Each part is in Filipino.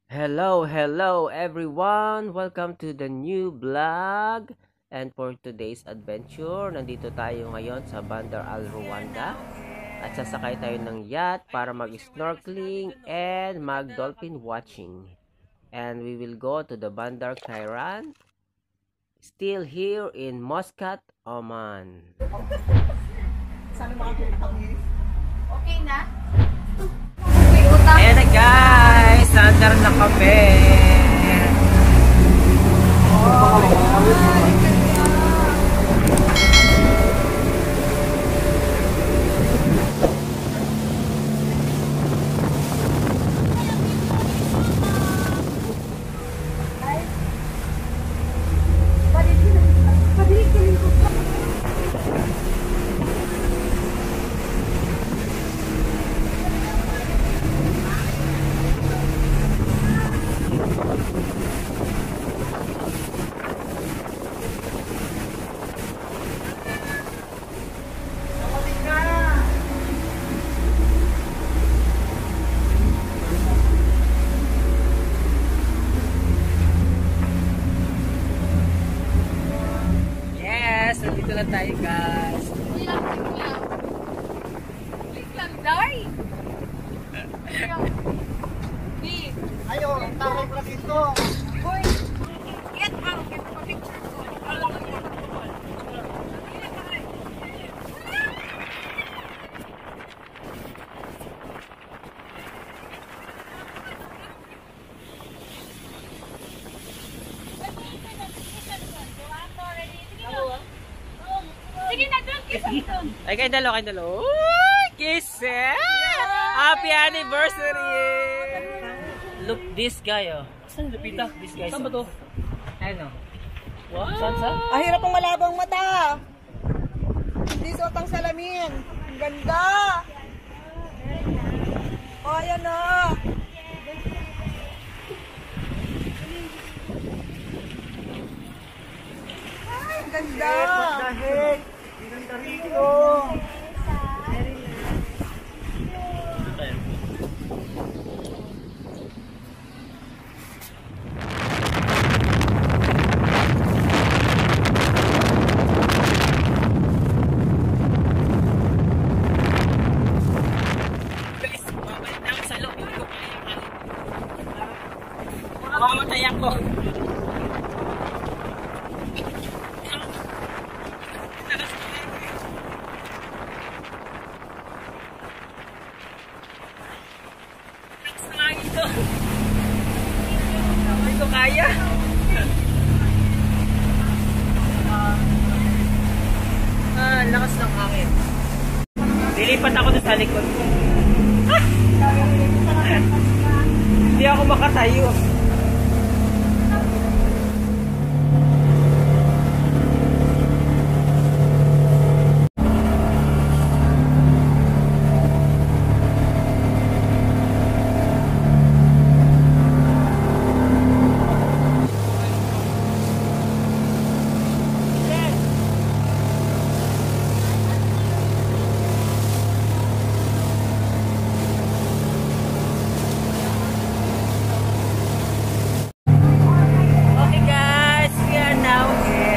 Hello everyone! Welcome to the new vlog. And for today's adventure, nandito tayo ngayon sa Bandar Al Rwanda. At sasakay tayo ng yacht para mag-snorkeling and mag-dolphin watching. And we will go to the Bandar Kairan, still here in Muscat, Oman. Okay na? Ayan na guys! Nandar na kami! Yes! Nandito na tayo guys! Click lang, Day! Ayo, tayo pala dito. Boy! Get out! Get pa picture ko! Sige na doon! Kiss doon! Ay, kayo dalo. Uy! Kisses! Happy anniversary! Look, this guy, oh. Saan Lupita? This guy. Saan ba to? Ano? Wow! Saan? Ang hirap ang malabang mata. Hindi suot ang salamin. Ang ganda. O, ayan na. Ay, ang ganda. What the heck? Ang ganda rito. Guys, babalik na ako sa loob. Hindi ko kaya kalit. Mamamatay ako. Hindi ko kaya. Lakas ng hangin. Lilipat ako doon sa likod. Hindi ako makatayo. Okay guys, we are now here.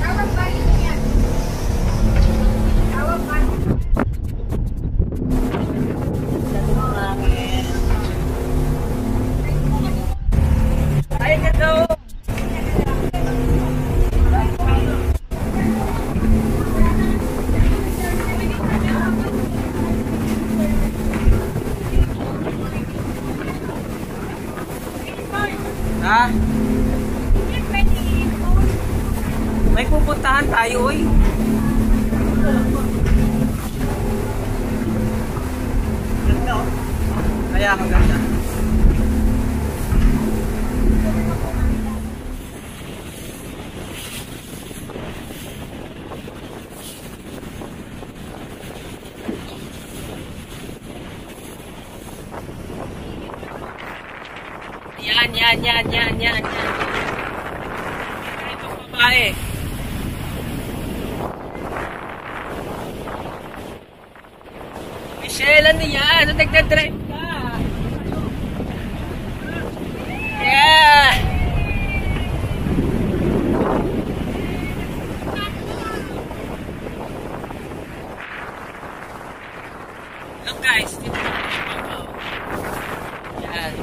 Tawag ba ito yan? Tawag ba? Ay, ganda! Ha? May pupuntahan tayo, oy. Ganda, oh. Kaya maganda. Yan. Itong babae. Michelle, ano yan? Ano nagdadrive ka? Yeah! Look guys, dito na ako. Yan.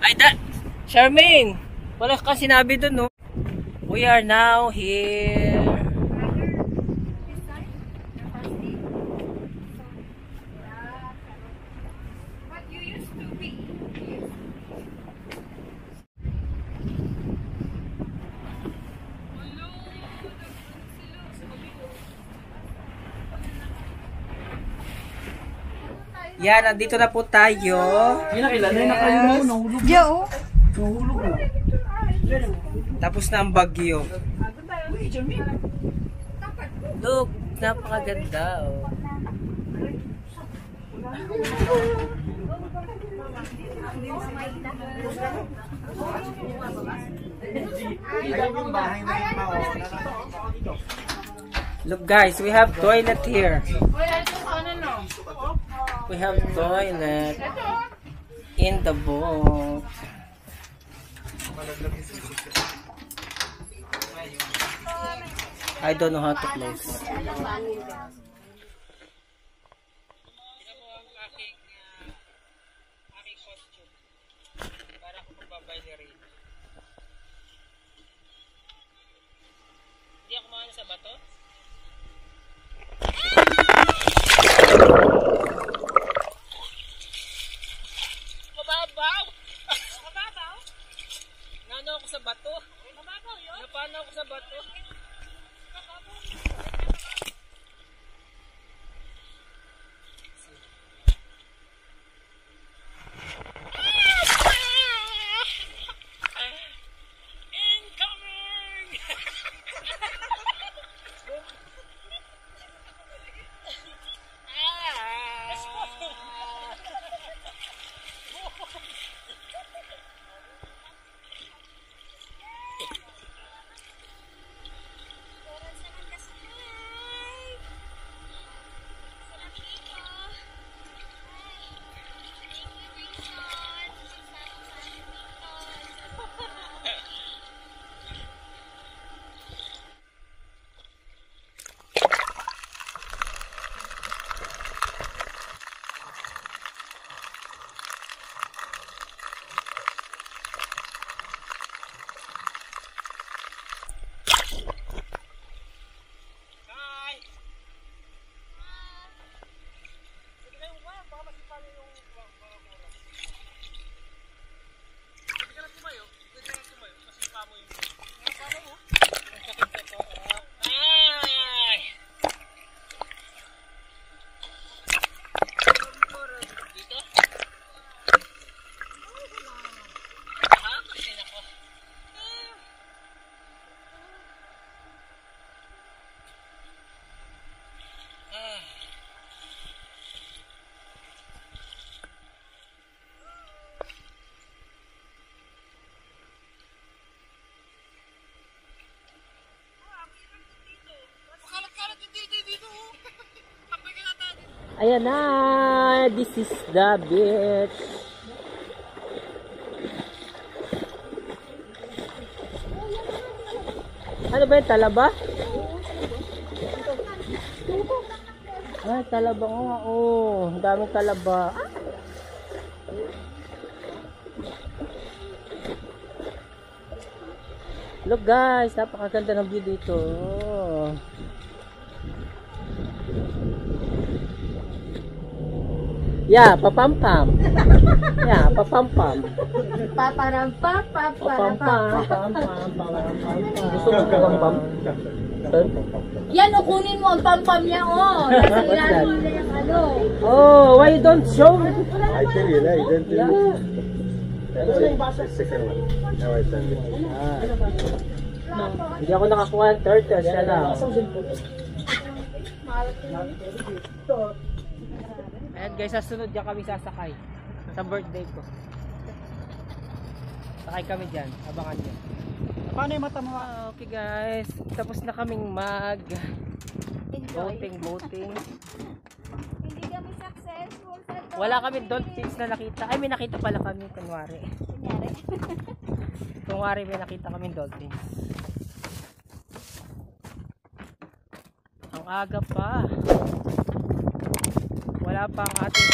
Ay, Charmaine! Wala kang sinabi dun, no? We are now here. What you used to be. Yan, nandito na po tayo. Diya oh. Tapos na ang bagyo. Look, napakaganda, oh. Look guys, we have toilet here. We have toilet in the boat. I don't know how to close. Hindi ako maano sa bato. Mababaw! Mababaw? Nano ako sa bato. Mababaw yun? Napano ako sa bato. Ayan na, this is the beach. Ano ba yung talaba? Ay, talaba nga, oh. Daming talaba. Look guys, napakaganda ng view dito. Yeah, papampam. Yeah, papampam. Paparam-pam-pam. Papampam. Gusto mo papampam? Yan, o kunin mo ang pam-pam niya, oh. Nasa ilalim na yung ano. Oh, why you don't show? I tell you, I don't tell you. Yeah. The second one. Now I send it. Hindi ako nakakuha ng turtle, siya lang. Ayan guys, sa sunod dyan kami sasakay. Sa birthday ko. Sakay kami dyan, abangan nyo. Paano yung mata mo? Okay guys, tapos na kaming Enjoy. boating. Hindi kami successful sa to. Wala kami dolphins na nakita. Ay, may nakita pala kami, kunwari. Kunyari. Kunwari may nakita kami dolphins. Ang aga pa. Wala pa ang ating